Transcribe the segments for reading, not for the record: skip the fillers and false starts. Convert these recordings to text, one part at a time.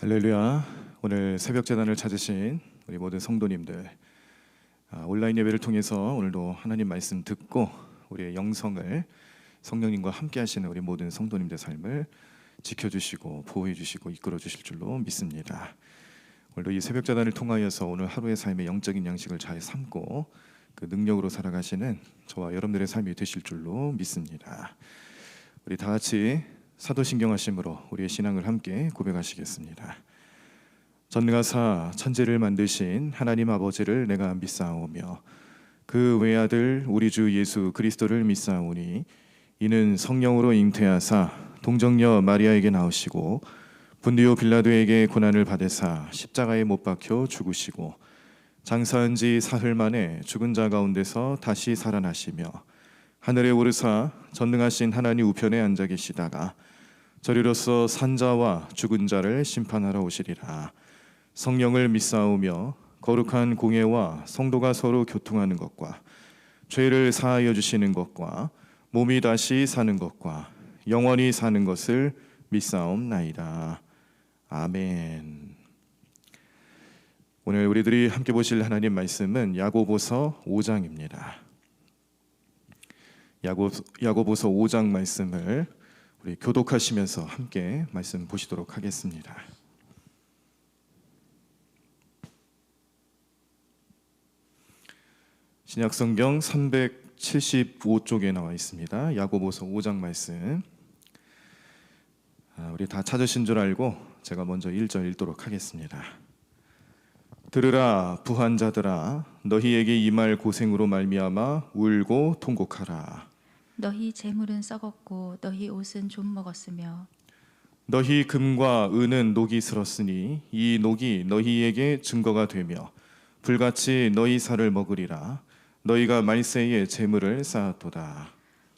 할렐루야. 오늘 새벽 제단을 찾으신 우리 모든 성도님들, 온라인 예배를 통해서 오늘도 하나님 말씀 듣고 우리의 영성을 성령님과 함께 하시는 우리 모든 성도님들 삶을 지켜주시고 보호해 주시고 이끌어 주실 줄로 믿습니다. 오늘도 이 새벽 제단을 통하여서 오늘 하루의 삶의 영적인 양식을 잘 삼고 그 능력으로 살아가시는 저와 여러분들의 삶이 되실 줄로 믿습니다. 우리 다 같이 사도신경하심으로 우리의 신앙을 함께 고백하시겠습니다. 전능하사 천지를 만드신 하나님 아버지를 내가 믿사오며 그 외아들 우리 주 예수 그리스도를 믿사오니 이는 성령으로 잉태하사 동정녀 마리아에게 나오시고 분디오 빌라도에게 고난을 받으사 십자가에 못 박혀 죽으시고 장사한 지 사흘 만에 죽은 자 가운데서 다시 살아나시며 하늘에 오르사 전능하신 하나님 우편에 앉아 계시다가 저리로서 산자와 죽은 자를 심판하러 오시리라. 성령을 믿사오며 거룩한 공예와 성도가 서로 교통하는 것과 죄를 사하여 주시는 것과 몸이 다시 사는 것과 영원히 사는 것을 믿사옵나이다. 아멘. 오늘 우리들이 함께 보실 하나님 말씀은 야고보서 5장입니다. 야고보서 5장 말씀을 우리 교독하시면서 함께 말씀 보시도록 하겠습니다. 신약성경 375쪽에 나와 있습니다. 야고보서 5장 말씀. 우리 다 찾으신 줄 알고 제가 먼저 1절 읽도록 하겠습니다. 들으라 부한 자들아 너희에게 임할 고생으로 말미암아 울고 통곡하라. 너희 재물은 썩었고 너희 옷은 좀 먹었으며 너희 금과 은은 녹이 슬었으니 이 녹이 너희에게 증거가 되며 불같이 너희 살을 먹으리라. 너희가 말세에 재물을 쌓았도다.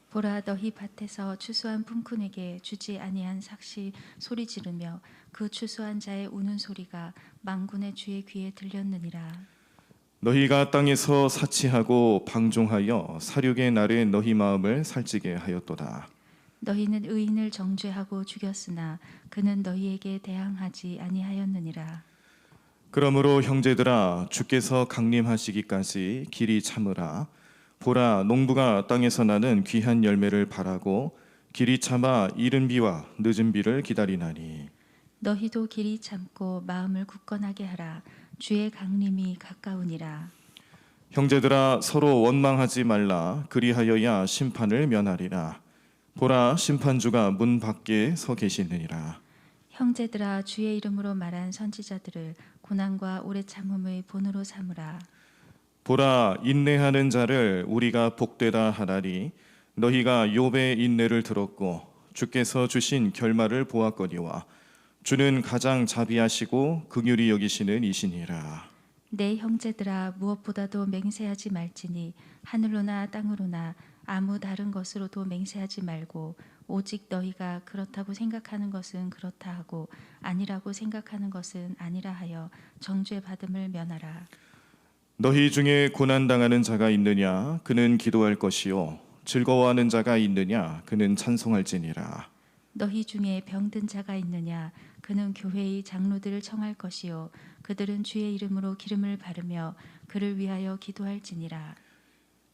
보라 너희 밭에서 추수한 품꾼에게 주지 아니한 삭시 소리 지르며 그 추수한 자의 우는 소리가 만군의 주의 귀에 들렸느니라. 너희가 땅에서 사치하고 방종하여 살육의 날에 너희 마음을 살찌게 하였도다. 너희는 의인을 정죄하고 죽였으나 그는 너희에게 대항하지 아니하였느니라. 그러므로 형제들아 주께서 강림하시기까지 길이 참으라. 보라 농부가 땅에서 나는 귀한 열매를 바라고 길이 참아 이른 비와 늦은 비를 기다리나니 너희도 길이 참고 마음을 굳건하게 하라. 주의 강림이 가까우니라. 형제들아 서로 원망하지 말라. 그리하여야 심판을 면하리라. 보라 심판주가 문 밖에 서 계시느니라. 형제들아 주의 이름으로 말한 선지자들을 고난과 오래 참음의 본으로 삼으라. 보라 인내하는 자를 우리가 복되다 하나니 너희가 욥의 인내를 들었고 주께서 주신 결말을 보았거니와 주는 가장 자비하시고 긍휼히 여기시는 이시니라. 내 형제들아 무엇보다도 맹세하지 말지니 하늘로나 땅으로나 아무 다른 것으로도 맹세하지 말고 오직 너희가 그렇다고 생각하는 것은 그렇다 하고 아니라고 생각하는 것은 아니라 하여 정죄 받음을 면하라. 너희 중에 고난당하는 자가 있느냐 그는 기도할 것이요 즐거워하는 자가 있느냐 그는 찬송할지니라. 너희 중에 병든 자가 있느냐 그는 교회의 장로들을 청할 것이요 그들은 주의 이름으로 기름을 바르며 그를 위하여 기도할지니라.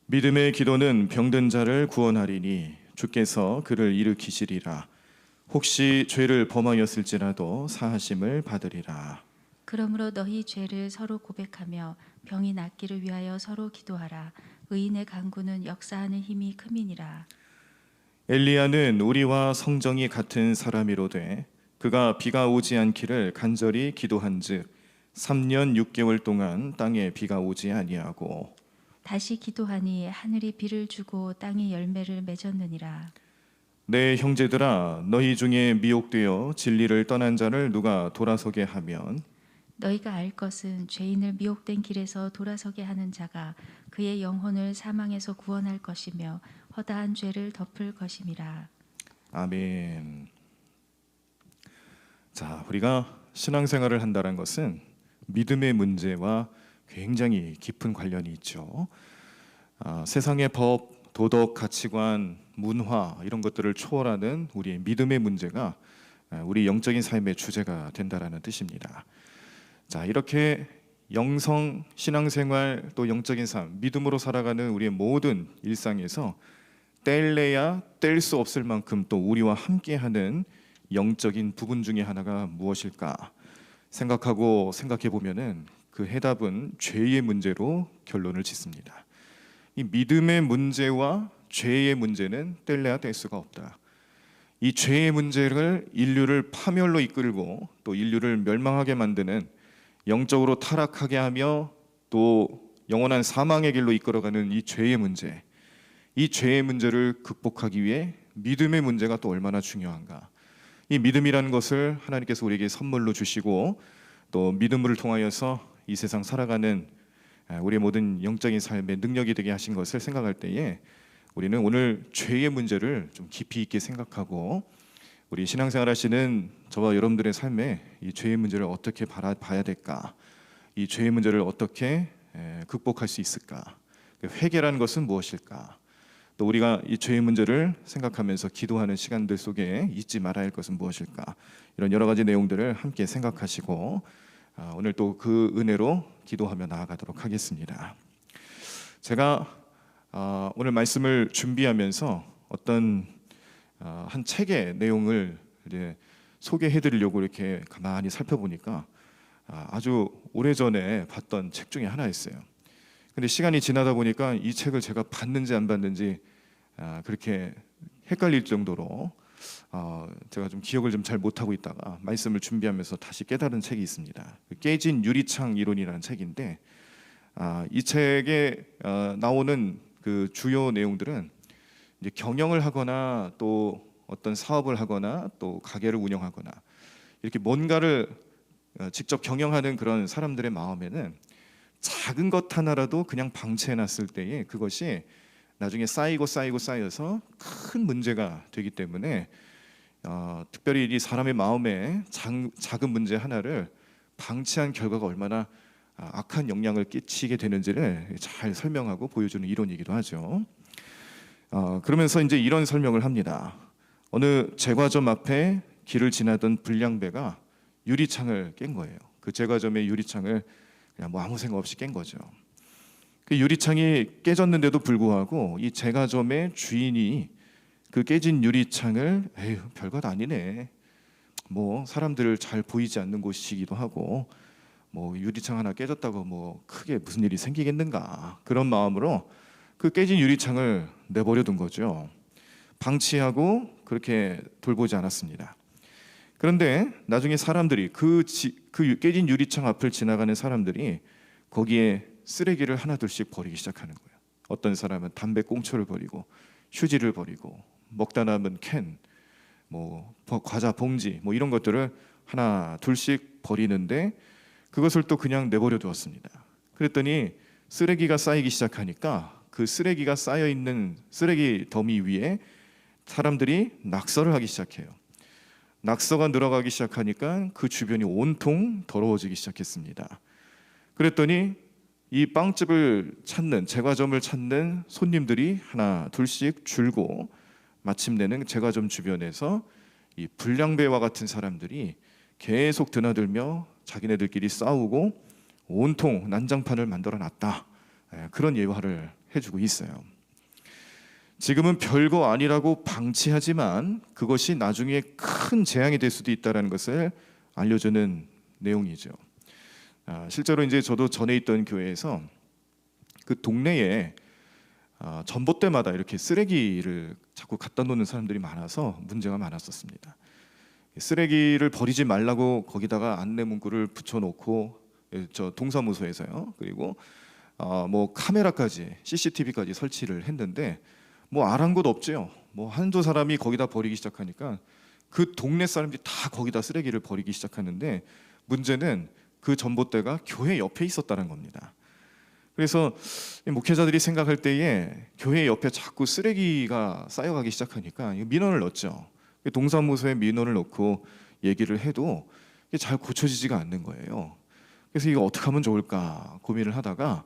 믿음의 기도는 병든 자를 구원하리니 주께서 그를 일으키시리라. 혹시 죄를 범하였을지라도 사하심을 받으리라. 그러므로 너희 죄를 서로 고백하며 병이 낫기를 위하여 서로 기도하라. 의인의 간구는 역사하는 힘이 큼이니라. 엘리야는 우리와 성정이 같은 사람이로되 그가 비가 오지 않기를 간절히 기도한즉 3년 6개월 동안 땅에 비가 오지 아니하고 다시 기도하니 하늘이 비를 주고 땅이 열매를 맺었느니라. 내 형제들아 너희 중에 미혹되어 진리를 떠난 자를 누가 돌아서게 하면 너희가 알 것은 죄인을 미혹된 길에서 돌아서게 하는 자가 그의 영혼을 사망에서 구원할 것이며 허다한 죄를 덮을 것임이라. 아멘. 자, 우리가 신앙생활을 한다는 것은 믿음의 문제와 굉장히 깊은 관련이 있죠. 세상의 법, 도덕, 가치관, 문화 이런 것들을 초월하는 우리의 믿음의 문제가 우리 영적인 삶의 주제가 된다라는 뜻입니다. 자, 이렇게 영성, 신앙생활, 또 영적인 삶, 믿음으로 살아가는 우리의 모든 일상에서 뗄래야 뗄 수 없을 만큼 또 우리와 함께하는 영적인 부분 중에 하나가 무엇일까 생각하고 생각해 보면은 그 해답은 죄의 문제로 결론을 짓습니다. 이 믿음의 문제와 죄의 문제는 뗄래야 뗄 수가 없다. 이 죄의 문제를 인류를 파멸로 이끌고 또 인류를 멸망하게 만드는, 영적으로 타락하게 하며 또 영원한 사망의 길로 이끌어가는 이 죄의 문제, 이 죄의 문제를 극복하기 위해 믿음의 문제가 또 얼마나 중요한가. 이 믿음이라는 것을 하나님께서 우리에게 선물로 주시고 또 믿음을 통하여서 이 세상 살아가는 우리의 모든 영적인 삶의 능력이 되게 하신 것을 생각할 때에 우리는 오늘 죄의 문제를 좀 깊이 있게 생각하고 우리 신앙생활 하시는 저와 여러분들의 삶에 이 죄의 문제를 어떻게 봐야 될까, 이 죄의 문제를 어떻게 극복할 수 있을까, 회개라는 것은 무엇일까, 또 우리가 이 죄의 문제를 생각하면서 기도하는 시간들 속에 잊지 말아야 할 것은 무엇일까, 이런 여러 가지 내용들을 함께 생각하시고 오늘 또 그 은혜로 기도하며 나아가도록 하겠습니다. 제가 오늘 말씀을 준비하면서 어떤 한 책의 내용을 이제 소개해드리려고 이렇게 가만히 살펴보니까 아주 오래전에 봤던 책 중에 하나였어요. 근데 시간이 지나다 보니까 이 책을 제가 봤는지 안 봤는지 그렇게 헷갈릴 정도로 제가 좀 기억을 좀 잘 못하고 있다가 말씀을 준비하면서 다시 깨달은 책이 있습니다. 깨진 유리창 이론이라는 책인데 이 책에 나오는 그 주요 내용들은 이제 경영을 하거나 또 어떤 사업을 하거나 또 가게를 운영하거나 이렇게 뭔가를 직접 경영하는 그런 사람들의 마음에는 작은 것 하나라도 그냥 방치해놨을 때에 그것이 나중에 쌓여서 큰 문제가 되기 때문에 특별히 이 사람의 마음에 작은 문제 하나를 방치한 결과가 얼마나 악한 영향을 끼치게 되는지를 잘 설명하고 보여주는 이론이기도 하죠. 그러면서 이제 이런 설명을 합니다. 어느 제과점 앞에 길을 지나던 불량배가 유리창을 깬 거예요. 그 제과점의 유리창을 그냥 뭐 아무 생각 없이 깬 거죠. 그 유리창이 깨졌는데도 불구하고 이 제과점의 주인이 그 깨진 유리창을 에휴 별것 아니네, 뭐 사람들 잘 보이지 않는 곳이기도 하고 뭐 유리창 하나 깨졌다고 뭐 크게 무슨 일이 생기겠는가, 그런 마음으로 그 깨진 유리창을 내버려 둔 거죠. 방치하고 그렇게 돌보지 않았습니다. 그런데 나중에 사람들이 그 깨진 유리창 앞을 지나가는 사람들이 거기에 쓰레기를 하나둘씩 버리기 시작하는 거예요. 어떤 사람은 담배 꽁초를 버리고 휴지를 버리고 먹다 남은 캔, 뭐 과자 봉지, 뭐 이런 것들을 하나 둘씩 버리는데 그것을 또 그냥 내버려 두었습니다. 그랬더니 쓰레기가 쌓이기 시작하니까 그 쓰레기가 쌓여 있는 쓰레기 더미 위에 사람들이 낙서를 하기 시작해요. 낙서가 늘어가기 시작하니까 그 주변이 온통 더러워지기 시작했습니다. 그랬더니 이 빵집을 찾는, 제과점을 찾는 손님들이 하나 둘씩 줄고 마침내는 제과점 주변에서 이 불량배와 같은 사람들이 계속 드나들며 자기네들끼리 싸우고 온통 난장판을 만들어 놨다, 그런 예화를 해주고 있어요. 지금은 별거 아니라고 방치하지만 그것이 나중에 큰 재앙이 될 수도 있다는 것을 알려주는 내용이죠. 실제로 이제 저도 전에 있던 교회에서 그 동네에 전봇대마다 이렇게 쓰레기를 자꾸 갖다 놓는 사람들이 많아서 문제가 많았었습니다. 쓰레기를 버리지 말라고 거기다가 안내 문구를 붙여놓고 저 동사무소에서요. 그리고 뭐 카메라까지 CCTV까지 설치를 했는데 뭐 아랑곳 없죠. 뭐 한두 사람이 거기다 버리기 시작하니까 그 동네 사람들이 다 거기다 쓰레기를 버리기 시작하는데 문제는 그 전봇대가 교회 옆에 있었다는 겁니다. 그래서 목회자들이 생각할 때에 교회 옆에 자꾸 쓰레기가 쌓여가기 시작하니까 민원을 넣었죠. 동사무소에 민원을 넣고 얘기를 해도 이게 잘 고쳐지지가 않는 거예요. 그래서 이거 어떻게 하면 좋을까 고민을 하다가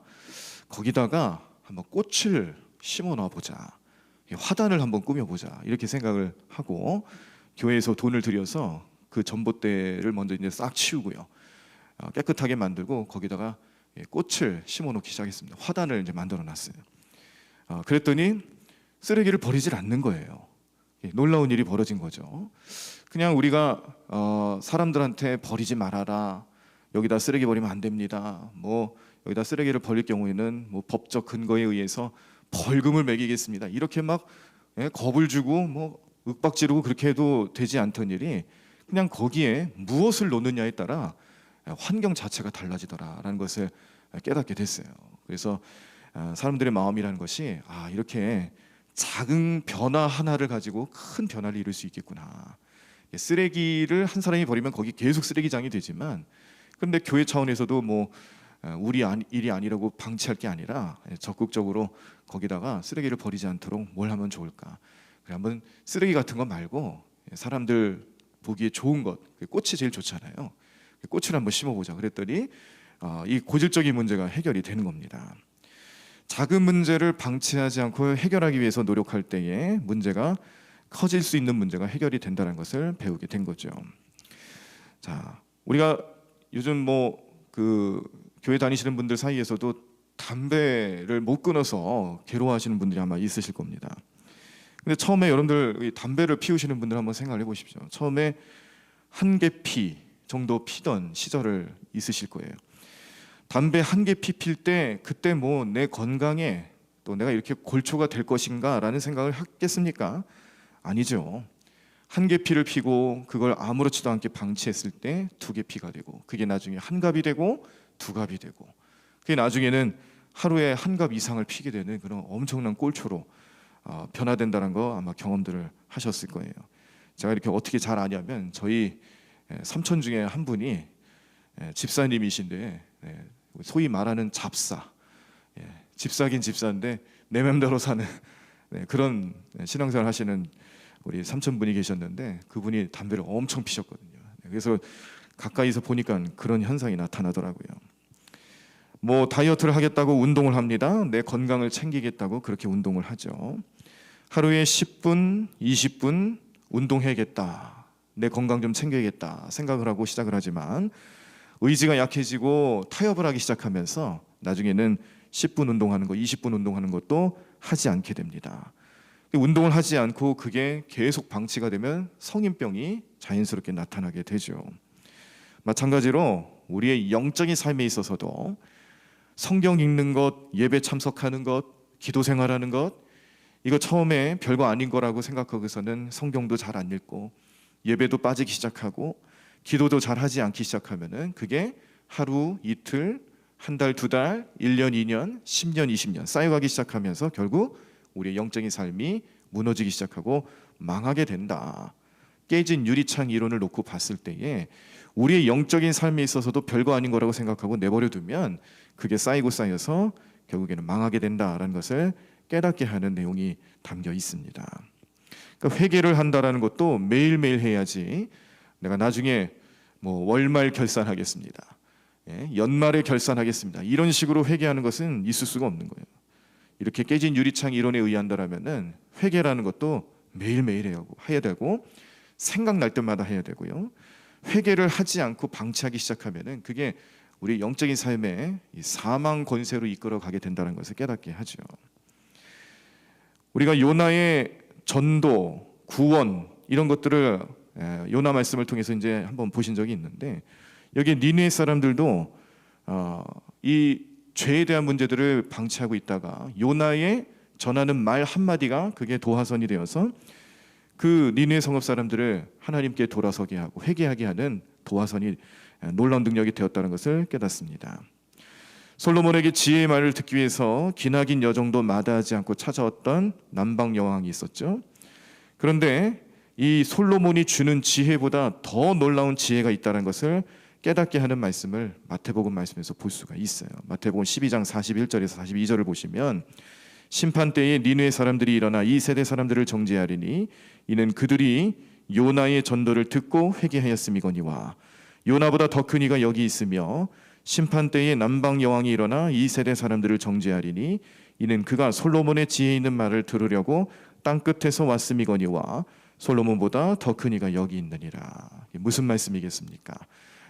거기다가 한번 꽃을 심어 놔보자, 화단을 한번 꾸며보자, 이렇게 생각을 하고 교회에서 돈을 들여서 그 전봇대를 먼저 이제 싹 치우고요. 깨끗하게 만들고 거기다가 꽃을 심어놓기 시작했습니다. 화단을 이제 만들어놨어요. 그랬더니 쓰레기를 버리질 않는 거예요. 놀라운 일이 벌어진 거죠. 그냥 우리가 사람들한테 버리지 말아라, 여기다 쓰레기 버리면 안 됩니다, 뭐 여기다 쓰레기를 버릴 경우에는 뭐 법적 근거에 의해서 벌금을 매기겠습니다, 이렇게 막 겁을 주고 뭐 윽박지르고 그렇게 해도 되지 않던 일이 그냥 거기에 무엇을 놓느냐에 따라 환경 자체가 달라지더라라는 것을 깨닫게 됐어요. 그래서 사람들의 마음이라는 것이 이렇게 작은 변화 하나를 가지고 큰 변화를 이룰 수 있겠구나. 쓰레기를 한 사람이 버리면 거기 계속 쓰레기장이 되지만, 그런데 교회 차원에서도 뭐 우리 일이 아니라고 방치할 게 아니라 적극적으로 거기다가 쓰레기를 버리지 않도록 뭘 하면 좋을까. 그래, 한번 쓰레기 같은 거 말고 사람들 보기에 좋은 것, 꽃이 제일 좋잖아요. 꽃을 한번 심어보자 그랬더니 이 고질적인 문제가 해결이 되는 겁니다. 작은 문제를 방치하지 않고 해결하기 위해서 노력할 때에 문제가 커질 수 있는 문제가 해결이 된다는 것을 배우게 된 거죠. 자, 우리가 요즘 뭐 그 교회 다니시는 분들 사이에서도 담배를 못 끊어서 괴로워하시는 분들이 아마 있으실 겁니다. 근데 처음에 여러분들 담배를 피우시는 분들 한번 생각해 보십시오. 처음에 한 개 피 정도 피던 시절을 있으실 거예요. 담배 한 개 피 필 때 그때 뭐 내 건강에 또 내가 이렇게 골초가 될 것인가라는 생각을 했겠습니까? 아니죠. 한 개 피를 피고 그걸 아무렇지도 않게 방치했을 때 두 개 피가 되고, 그게 나중에 한 갑이 되고 두 갑이 되고, 그게 나중에는 하루에 한 갑 이상을 피게 되는 그런 엄청난 꼴초로 변화된다는 거 아마 경험들을 하셨을 거예요. 제가 이렇게 어떻게 잘 아냐면 저희 삼촌 중에 한 분이 집사님이신데, 소위 말하는 잡사, 집사긴 집사인데 내 맘대로 사는 그런 신앙생활 하시는 우리 삼촌분이 계셨는데, 그분이 담배를 엄청 피셨거든요. 그래서 가까이서 보니까 그런 현상이 나타나더라고요. 뭐 다이어트를 하겠다고 운동을 합니다. 내 건강을 챙기겠다고 그렇게 운동을 하죠. 하루에 10분, 20분 운동해야겠다, 내 건강 좀 챙겨야겠다 생각을 하고 시작을 하지만 의지가 약해지고 타협을 하기 시작하면서 나중에는 10분 운동하는 거, 20분 운동하는 것도 하지 않게 됩니다. 운동을 하지 않고 그게 계속 방치가 되면 성인병이 자연스럽게 나타나게 되죠. 마찬가지로 우리의 영적인 삶에 있어서도 성경 읽는 것, 예배 참석하는 것, 기도 생활하는 것, 이거 처음에 별거 아닌 거라고 생각하고서는 성경도 잘 안 읽고 예배도 빠지기 시작하고 기도도 잘 하지 않기 시작하면은 그게 하루, 이틀, 한 달, 두 달, 1년, 2년, 10년, 20년 쌓여가기 시작하면서 결국 우리의 영적인 삶이 무너지기 시작하고 망하게 된다. 깨진 유리창 이론을 놓고 봤을 때에 우리의 영적인 삶에 있어서도 별거 아닌 거라고 생각하고 내버려 두면 그게 쌓이고 쌓여서 결국에는 망하게 된다라는 것을 깨닫게 하는 내용이 담겨 있습니다. 그러니까 회개를 한다라는 것도 매일매일 해야지 내가 나중에 뭐 월말 결산하겠습니다, 연말에 결산하겠습니다, 이런 식으로 회개하는 것은 있을 수가 없는 거예요. 이렇게 깨진 유리창 이론에 의한다라면은 회개라는 것도 매일매일 해야 되고 생각날 때마다 해야 되고요. 회개를 하지 않고 방치하기 시작하면은 그게 우리 영적인 삶에 사망 권세로 이끌어 가게 된다는 것을 깨닫게 하죠. 우리가 요나의 전도, 구원 이런 것들을 요나 말씀을 통해서 이제 한번 보신 적이 있는데, 여기 니느웨 사람들도 이 죄에 대한 문제들을 방치하고 있다가 요나의 전하는 말 한마디가 그게 도화선이 되어서 그 니느웨 성읍 사람들을 하나님께 돌아서게 하고 회개하게 하는 도화선이 놀라운 능력이 되었다는 것을 깨닫습니다. 솔로몬에게 지혜의 말을 듣기 위해서 기나긴 여정도 마다하지 않고 찾아왔던 남방 여왕이 있었죠. 그런데 이 솔로몬이 주는 지혜보다 더 놀라운 지혜가 있다는 것을 깨닫게 하는 말씀을 마태복음 말씀에서 볼 수가 있어요. 마태복음 12장 41절에서 42절을 보시면 심판 때에 니느웨 사람들이 일어나 이 세대 사람들을 정죄하리니 이는 그들이 요나의 전도를 듣고 회개하였음이거니와 요나보다 더 큰 이가 여기 있으며 심판 때에 남방 여왕이 일어나 이 세대 사람들을 정죄하리니 이는 그가 솔로몬의 지혜 있는 말을 들으려고 땅 끝에서 왔음이거니와 솔로몬보다 더 큰 이가 여기 있느니라. 무슨 말씀이겠습니까?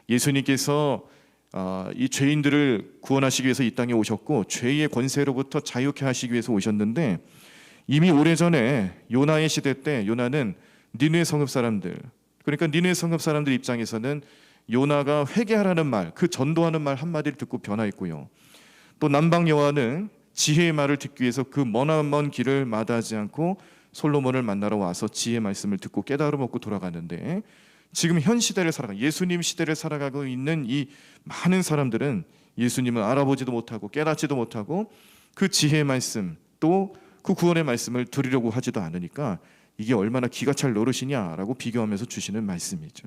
예수님께서 이 죄인들을 구원하시기 위해서 이 땅에 오셨고 죄의 권세로부터 자유케 하시기 위해서 오셨는데, 이미 오래전에 요나의 시대 때 요나는 니느웨 성읍 사람들, 그러니까 니느웨 성읍 사람들 입장에서는 요나가 회개하라는 말, 그 전도하는 말 한마디를 듣고 변화했고요. 또 남방 여호와는 지혜의 말을 듣기 위해서 그 먼 길을 마다하지 않고 솔로몬을 만나러 와서 지혜의 말씀을 듣고 깨달음 얻고 돌아가는데, 지금 현 시대를 예수님 시대를 살아가고 있는 이 많은 사람들은 예수님을 알아보지도 못하고 깨닫지도 못하고 그 지혜의 말씀 또 그 구원의 말씀을 들으려고 하지도 않으니까 이게 얼마나 기가 찰 노릇이냐라고 비교하면서 주시는 말씀이죠.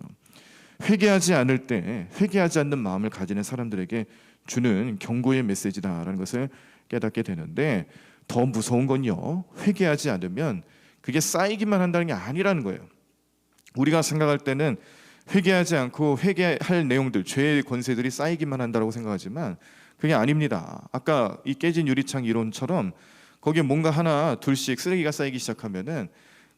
회개하지 않을 때 회개하지 않는 마음을 가지는 사람들에게 주는 경고의 메시지다라는 것을 깨닫게 되는데, 더 무서운 건요, 회개하지 않으면 그게 쌓이기만 한다는 게 아니라는 거예요. 우리가 생각할 때는 회개하지 않고 회개할 내용들, 죄의 권세들이 쌓이기만 한다고 생각하지만 그게 아닙니다. 아까 이 깨진 유리창 이론처럼 거기에 뭔가 하나 둘씩 쓰레기가 쌓이기 시작하면은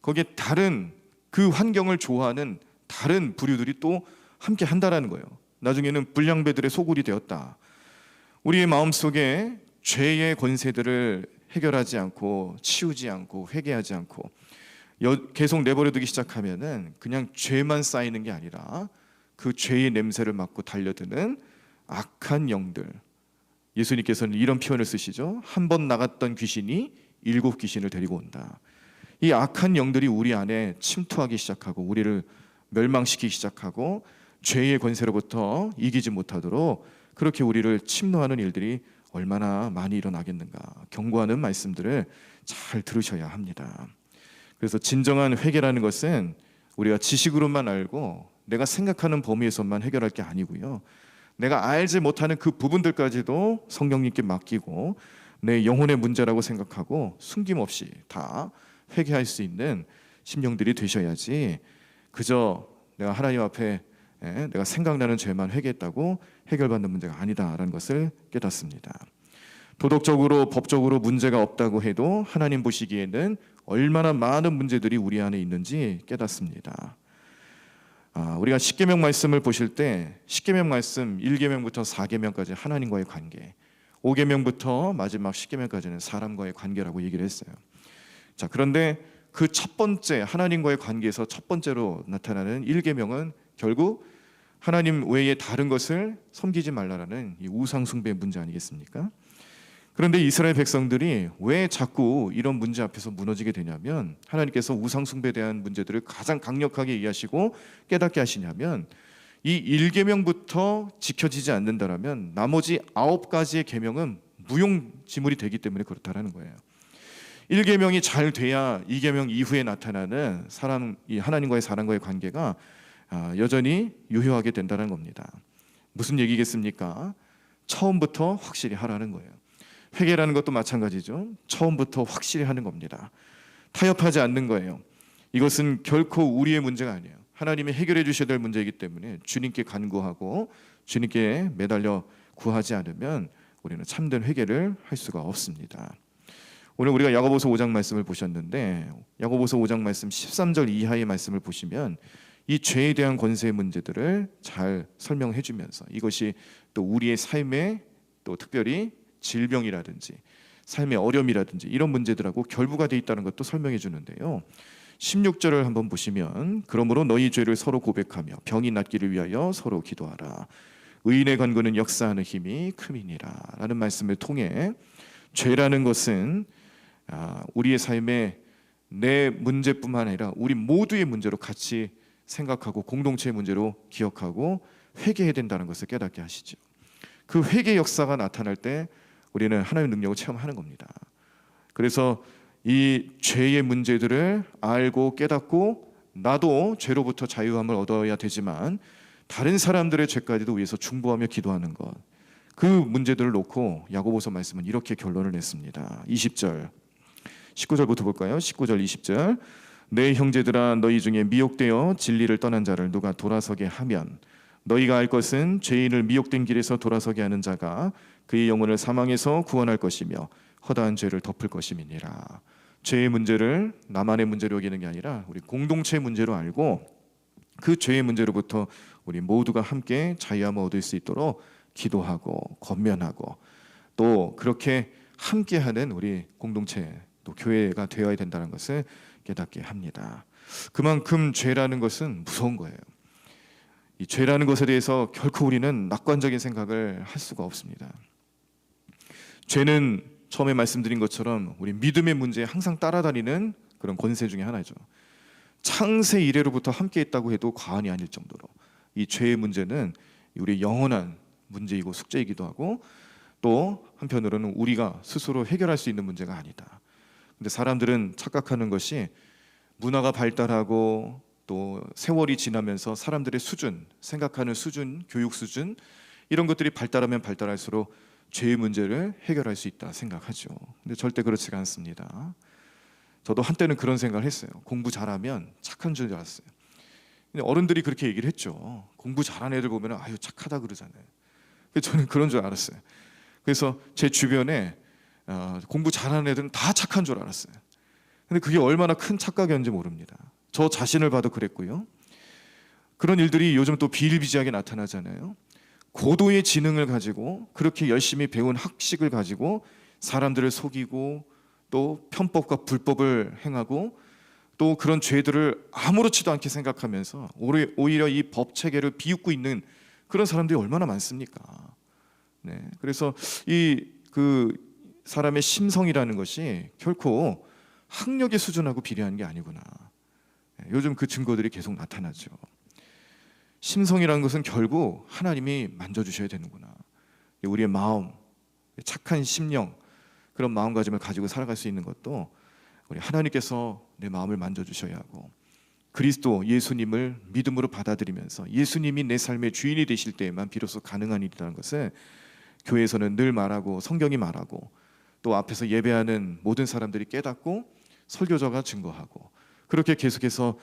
거기에 다른 그 환경을 좋아하는 다른 부류들이 또 함께 한다라는 거예요. 나중에는 불량배들의 소굴이 되었다. 우리의 마음속에 죄의 권세들을 해결하지 않고 치우지 않고 회개하지 않고 계속 내버려두기 시작하면은 그냥 죄만 쌓이는 게 아니라 그 죄의 냄새를 맡고 달려드는 악한 영들. 예수님께서는 이런 표현을 쓰시죠. 한 번 나갔던 귀신이 7 귀신을 데리고 온다. 이 악한 영들이 우리 안에 침투하기 시작하고 우리를 멸망시키기 시작하고 죄의 권세로부터 이기지 못하도록 그렇게 우리를 침노하는 일들이 얼마나 많이 일어나겠는가, 경고하는 말씀들을 잘 들으셔야 합니다. 그래서 진정한 회개라는 것은 우리가 지식으로만 알고 내가 생각하는 범위에서만 해결할 게 아니고요, 내가 알지 못하는 그 부분들까지도 성령님께 맡기고 내 영혼의 문제라고 생각하고 숨김없이 다 회개할 수 있는 심령들이 되셔야지, 그저 내가 하나님 앞에 내가 생각나는 죄만 회개했다고 해결받는 문제가 아니다라는 것을 깨닫습니다. 도덕적으로 법적으로 문제가 없다고 해도 하나님 보시기에는 얼마나 많은 문제들이 우리 안에 있는지 깨닫습니다. 우리가 십계명 말씀을 보실 때 십계명 말씀 1계명부터 4계명까지 하나님과의 관계, 5계명부터 마지막 10계명까지는 사람과의 관계라고 얘기를 했어요. 자, 그런데 그 첫 번째 하나님과의 관계에서 첫 번째로 나타나는 1계명은 결국 하나님 외에 다른 것을 섬기지 말라라는 이 우상 숭배의 문제 아니겠습니까? 그런데 이스라엘 백성들이 왜 자꾸 이런 문제 앞에서 무너지게 되냐면, 하나님께서 우상 숭배에 대한 문제들을 가장 강력하게 이해하시고 깨닫게 하시냐면, 이 1계명부터 지켜지지 않는다라면 나머지 9가지의 계명은 무용지물이 되기 때문에 그렇다라는 거예요. 1계명이 잘 돼야 2계명 이후에 나타나는 이 하나님과의 사람과의 관계가 여전히 유효하게 된다는 겁니다. 무슨 얘기겠습니까? 처음부터 확실히 하라는 거예요. 회개라는 것도 마찬가지죠. 처음부터 확실히 하는 겁니다. 타협하지 않는 거예요. 이것은 결코 우리의 문제가 아니에요. 하나님이 해결해 주셔야 될 문제이기 때문에 주님께 간구하고 주님께 매달려 구하지 않으면 우리는 참된 회개를 할 수가 없습니다. 오늘 우리가 야고보서 5장 말씀을 보셨는데, 야고보서 5장 말씀 13절 이하의 말씀을 보시면 이 죄에 대한 권세의 문제들을 잘 설명해 주면서 이것이 또 우리의 삶에 또 특별히 질병이라든지 삶의 어려움이라든지 이런 문제들하고 결부가 돼 있다는 것도 설명해 주는데요. 16절을 한번 보시면, 그러므로 너희 죄를 서로 고백하며 병이 낫기를 위하여 서로 기도하라. 의인의 간구는 역사하는 힘이 큼이니라 라는 말씀을 통해 죄라는 것은 우리의 삶에 내 문제뿐만 아니라 우리 모두의 문제로 같이 생각하고 공동체의 문제로 기억하고 회개해야 된다는 것을 깨닫게 하시죠. 그 회개 역사가 나타날 때 우리는 하나님의 능력을 체험하는 겁니다. 그래서 이 죄의 문제들을 알고 깨닫고 나도 죄로부터 자유함을 얻어야 되지만 다른 사람들의 죄까지도 위해서 중보하며 기도하는 것, 그 문제들을 놓고 야고보서 말씀은 이렇게 결론을 냈습니다. 20절 19절부터 볼까요? 19절 20절 내 형제들아, 너희 중에 미혹되어 진리를 떠난 자를 누가 돌아서게 하면 너희가 알 것은 죄인을 미혹된 길에서 돌아서게 하는 자가 그의 영혼을 사망에서 구원할 것이며 허다한 죄를 덮을 것임이니라. 죄의 문제를 나만의 문제로 여기는 게 아니라 우리 공동체의 문제로 알고 그 죄의 문제로부터 우리 모두가 함께 자유함을 얻을 수 있도록 기도하고 권면하고 또 그렇게 함께하는 우리 공동체 또 교회가 되어야 된다는 것을 깨닫게 합니다. 그만큼 죄라는 것은 무서운 거예요. 이 죄라는 것에 대해서 결코 우리는 낙관적인 생각을 할 수가 없습니다. 죄는 처음에 말씀드린 것처럼 우리 믿음의 문제에 항상 따라다니는 그런 권세 중에 하나죠. 창세 이래로부터 함께 있다고 해도 과언이 아닐 정도로 이 죄의 문제는 우리 영원한 문제이고 숙제이기도 하고 또 한편으로는 우리가 스스로 해결할 수 있는 문제가 아니다. 근데 사람들은 착각하는 것이 문화가 발달하고 또 세월이 지나면서 사람들의 수준, 생각하는 수준, 교육 수준 이런 것들이 발달하면 발달할수록 죄의 문제를 해결할 수 있다 생각하죠. 근데 절대 그렇지가 않습니다. 저도 한때는 그런 생각을 했어요. 공부 잘하면 착한 줄 알았어요. 근데 어른들이 그렇게 얘기를 했죠. 공부 잘하는 애들 보면 아유 착하다 그러잖아요. 근데 저는 그런 줄 알았어요. 그래서 제 주변에 공부 잘하는 애들은 다 착한 줄 알았어요. 근데 그게 얼마나 큰 착각이었는지 모릅니다. 저 자신을 봐도 그랬고요. 그런 일들이 요즘 또 비일비재하게 나타나잖아요. 고도의 지능을 가지고 그렇게 열심히 배운 학식을 가지고 사람들을 속이고 또 편법과 불법을 행하고 또 그런 죄들을 아무렇지도 않게 생각하면서 오히려 이 법 체계를 비웃고 있는 그런 사람들이 얼마나 많습니까? 네, 그래서 그 사람의 심성이라는 것이 결코 학력의 수준하고 비례하는 게 아니구나. 요즘 그 증거들이 계속 나타나죠. 심성이라는 것은 결국 하나님이 만져주셔야 되는구나. 우리의 마음, 착한 심령, 그런 마음가짐을 가지고 살아갈 수 있는 것도 우리 하나님께서 내 마음을 만져주셔야 하고 그리스도 예수님을 믿음으로 받아들이면서 예수님이 내 삶의 주인이 되실 때에만 비로소 가능한 일이라는 것을 교회에서는 늘 말하고 성경이 말하고 또 앞에서 예배하는 모든 사람들이 깨닫고 설교자가 증거하고 그렇게 계속해서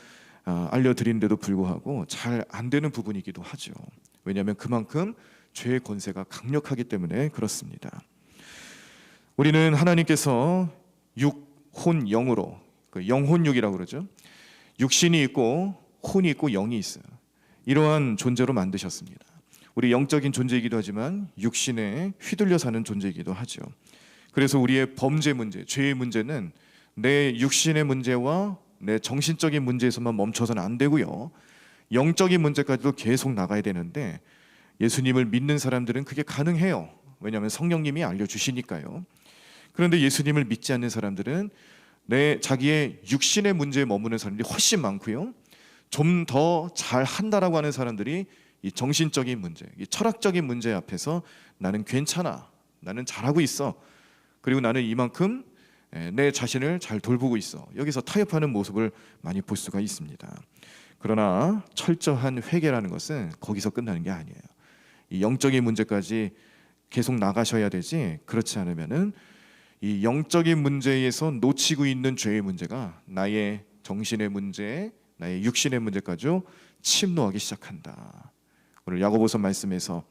알려드리는데도 불구하고 잘 안 되는 부분이기도 하죠. 왜냐하면 그만큼 죄의 권세가 강력하기 때문에 그렇습니다. 우리는 하나님께서 육혼 영으로 영혼육이라고 그러죠. 육신이 있고 혼이 있고 영이 있어요. 이러한 존재로 만드셨습니다. 우리 영적인 존재이기도 하지만 육신에 휘둘려 사는 존재이기도 하죠. 그래서 우리의 범죄 문제, 죄의 문제는 내 육신의 문제와 내 정신적인 문제에서만 멈춰서는 안 되고요. 영적인 문제까지도 계속 나가야 되는데 예수님을 믿는 사람들은 그게 가능해요. 왜냐하면 성령님이 알려주시니까요. 그런데 예수님을 믿지 않는 사람들은 자기의 육신의 문제에 머무는 사람들이 훨씬 많고요. 좀 더 잘한다라고 하는 사람들이 이 정신적인 문제, 이 철학적인 문제 앞에서 나는 괜찮아, 나는 잘하고 있어, 그리고 나는 이만큼 내 자신을 잘 돌보고 있어, 여기서 타협하는 모습을 많이 볼 수가 있습니다. 그러나 철저한 회개라는 것은 거기서 끝나는 게 아니에요. 이 영적인 문제까지 계속 나가셔야 되지, 그렇지 않으면은 이 영적인 문제에서 놓치고 있는 죄의 문제가 나의 정신의 문제, 나의 육신의 문제까지 침노하기 시작한다. 오늘 야고보서 말씀에서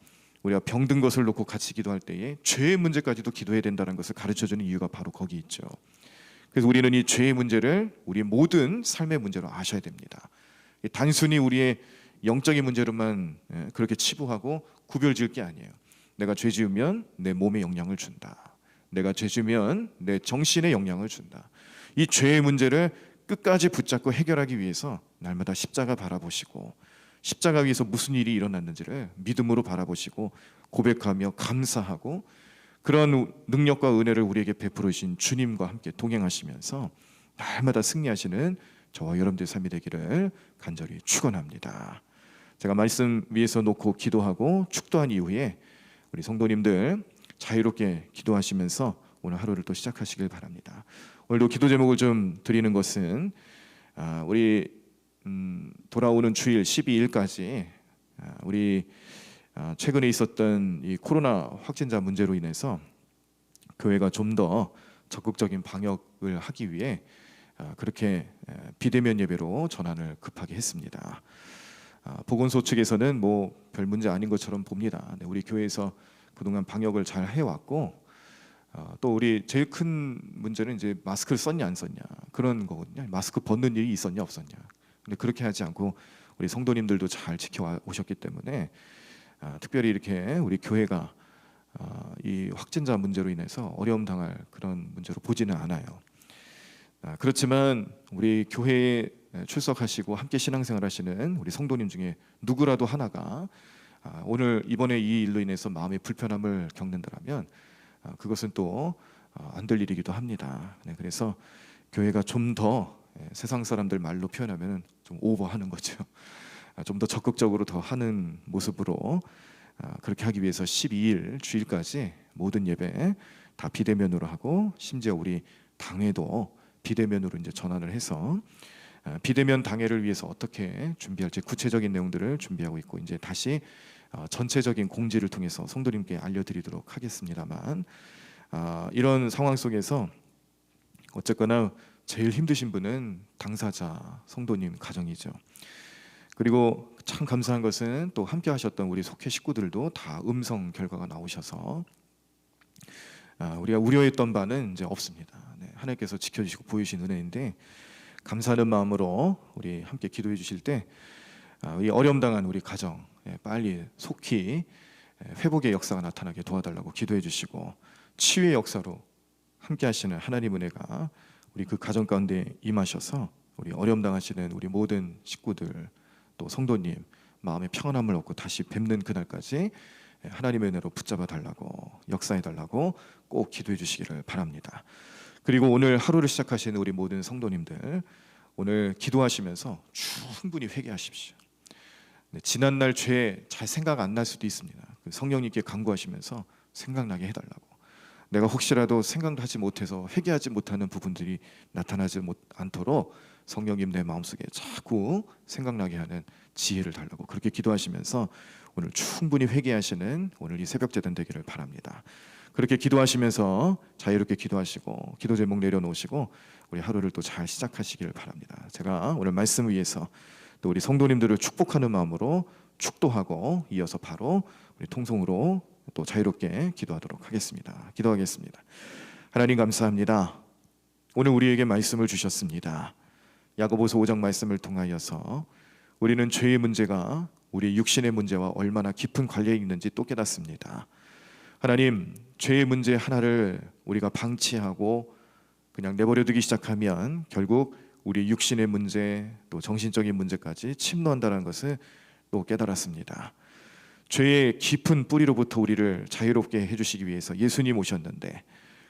우리가 병든 것을 놓고 같이 기도할 때에 죄의 문제까지도 기도해야 된다는 것을 가르쳐주는 이유가 바로 거기 있죠. 그래서 우리는 이 죄의 문제를 우리 모든 삶의 문제로 아셔야 됩니다. 단순히 우리의 영적인 문제로만 그렇게 치부하고 구별지을 게 아니에요. 내가 죄 지으면 내 몸에 영향을 준다. 내가 죄 지으면 내 정신에 영향을 준다. 이 죄의 문제를 끝까지 붙잡고 해결하기 위해서 날마다 십자가 바라보시고 십자가 위에서 무슨 일이 일어났는지를 믿음으로 바라보시고 고백하며 감사하고 그런 능력과 은혜를 우리에게 베풀어 주신 주님과 함께 동행하시면서 날마다 승리하시는 저와 여러분들의 삶이 되기를 간절히 축원합니다. 제가 말씀 위에서 놓고 기도하고 축도한 이후에 우리 성도님들 자유롭게 기도하시면서 오늘 하루를 또 시작하시길 바랍니다. 오늘도 기도 제목을 좀 드리는 것은 우리 돌아오는 주일 12일까지 우리 최근에 있었던 이 코로나 확진자 문제로 인해서 교회가 좀 더 적극적인 방역을 하기 위해 그렇게 비대면 예배로 전환을 급하게 했습니다. 보건소 측에서는 뭐 별 문제 아닌 것처럼 봅니다. 우리 교회에서 그동안 방역을 잘 해왔고 또 우리 제일 큰 문제는 이제 마스크를 썼냐 안 썼냐 그런 거거든요. 마스크 벗는 일이 있었냐 없었냐. 근데 그렇게 하지 않고 우리 성도님들도 잘 지켜 오셨기 때문에 특별히 이렇게 우리 교회가 이 확진자 문제로 인해서 어려움 당할 그런 문제로 보지는 않아요. 그렇지만 우리 교회에 출석하시고 함께 신앙생활하시는 우리 성도님 중에 누구라도 하나가 오늘 이번에 이 일로 인해서 마음의 불편함을 겪는다면 그것은 또 안 될 일이기도 합니다. 그래서 교회가 좀 더 세상 사람들 말로 표현하면 좀 오버하는 거죠. 좀 더 적극적으로 더 하는 모습으로 그렇게 하기 위해서 12일 주일까지 모든 예배 다 비대면으로 하고 심지어 우리 당회도 비대면으로 이제 전환을 해서 비대면 당회를 위해서 어떻게 준비할지 구체적인 내용들을 준비하고 있고 이제 다시 전체적인 공지를 통해서 성도님께 알려드리도록 하겠습니다만 이런 상황 속에서 어쨌거나 제일 힘드신 분은 당사자 성도님 가정이죠. 그리고 참 감사한 것은 또 함께 하셨던 우리 속회 식구들도 다 음성 결과가 나오셔서 우리가 우려했던 바는 이제 없습니다. 하나님께서 지켜주시고 보이신 은혜인데 감사하는 마음으로 우리 함께 기도해 주실 때 이 어려움 당한 우리 가정 빨리 속히 회복의 역사가 나타나게 도와달라고 기도해 주시고 치유의 역사로 함께 하시는 하나님 은혜가 우리 그 가정 가운데 임하셔서 우리 어려움 당하시는 우리 모든 식구들 또 성도님 마음의 평안함을 얻고 다시 뵙는 그날까지 하나님의 은혜로 붙잡아 달라고 역사해 달라고 꼭 기도해 주시기를 바랍니다. 그리고 오늘 하루를 시작하시는 우리 모든 성도님들 오늘 기도하시면서 충분히 회개하십시오. 지난날 죄 잘 생각 안 날 수도 있습니다. 성령님께 간구하시면서 생각나게 해달라고. 내가 혹시라도 생각하지 못해서 회개하지 못하는 부분들이 나타나지 않도록 성령님 내 마음속에 자꾸 생각나게 하는 지혜를 달라고 그렇게 기도하시면서 오늘 충분히 회개하시는 오늘 이 새벽 제단 되기를 바랍니다. 그렇게 기도하시면서 자유롭게 기도하시고 기도 제목 내려놓으시고 우리 하루를 또 잘 시작하시기를 바랍니다. 제가 오늘 말씀을 위해서 또 우리 성도님들을 축복하는 마음으로 축도하고 이어서 바로 우리 통성으로 또 자유롭게 기도하도록 하겠습니다. 기도하겠습니다. 하나님 감사합니다. 오늘 우리에게 말씀을 주셨습니다. 야고보서 5장 말씀을 통하여서 우리는 죄의 문제가 우리 육신의 문제와 얼마나 깊은 관련이 있는지 또 깨닫습니다. 하나님, 죄의 문제 하나를 우리가 방치하고 그냥 내버려두기 시작하면 결국 우리 육신의 문제 또 정신적인 문제까지 침노한다는 것을 또 깨달았습니다. 죄의 깊은 뿌리로부터 우리를 자유롭게 해주시기 위해서 예수님 오셨는데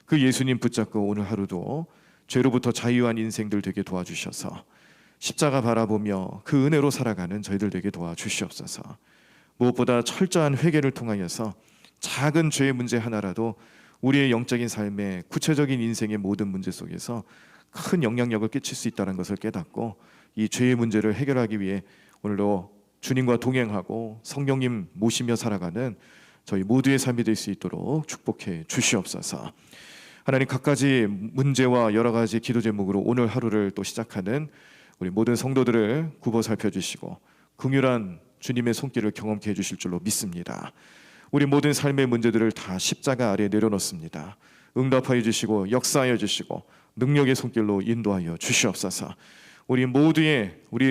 그 예수님 붙잡고 오늘 하루도 죄로부터 자유한 인생들 되게 도와주셔서 십자가 바라보며 그 은혜로 살아가는 저희들 되게 도와주시옵소서. 무엇보다 철저한 회개를 통하여서 작은 죄의 문제 하나라도 우리의 영적인 삶의 구체적인 인생의 모든 문제 속에서 큰 영향력을 끼칠 수 있다는 것을 깨닫고 이 죄의 문제를 해결하기 위해 오늘도 주님과 동행하고 성령님 모시며 살아가는 저희 모두의 삶이 될 수 있도록 축복해 주시옵소서. 하나님 갖가지 문제와 여러 가지 기도 제목으로 오늘 하루를 또 시작하는 우리 모든 성도들을 굽어 살펴주시고 긍휼한 주님의 손길을 경험케 해주실 줄로 믿습니다. 우리 모든 삶의 문제들을 다 십자가 아래 내려놓습니다. 응답하여 주시고 역사하여 주시고 능력의 손길로 인도하여 주시옵소서. 우리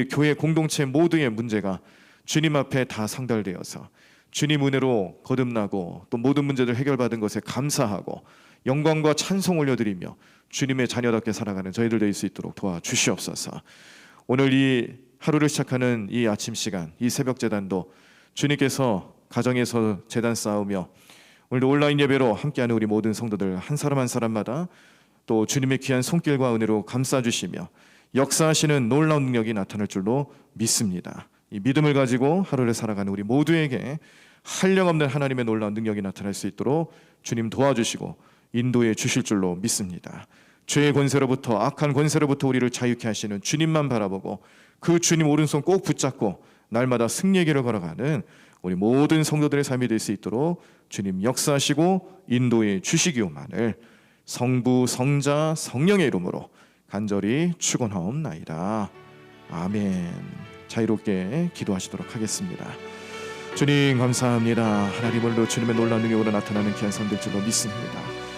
교회 공동체 모두의 문제가 주님 앞에 다 상달되어서 주님 은혜로 거듭나고 또 모든 문제들 해결받은 것에 감사하고 영광과 찬송 올려드리며 주님의 자녀답게 살아가는 저희들 될 수 있도록 도와주시옵소서. 오늘 이 하루를 시작하는 이 아침 시간, 이 새벽 제단도 주님께서 가정에서 제단 쌓으며 오늘도 온라인 예배로 함께하는 우리 모든 성도들 한 사람 한 사람마다 또 주님의 귀한 손길과 은혜로 감싸주시며 역사하시는 놀라운 능력이 나타날 줄로 믿습니다. 이 믿음을 가지고 하루를 살아가는 우리 모두에게 한량없는 하나님의 놀라운 능력이 나타날 수 있도록 주님 도와주시고 인도해 주실 줄로 믿습니다. 죄의 권세로부터 악한 권세로부터 우리를 자유케 하시는 주님만 바라보고 그 주님 오른손 꼭 붙잡고 날마다 승리의 길을 걸어가는 우리 모든 성도들의 삶이 될 수 있도록 주님 역사하시고 인도해 주시기오만을 성부 성자 성령의 이름으로 간절히 축원하옵나이다. 아멘. 자유롭게 기도하시도록 하겠습니다. 주님 감사합니다. 하나님 오늘도 주님의 놀라운 능력으로 나타나는 귀한 성들 줄로 믿습니다.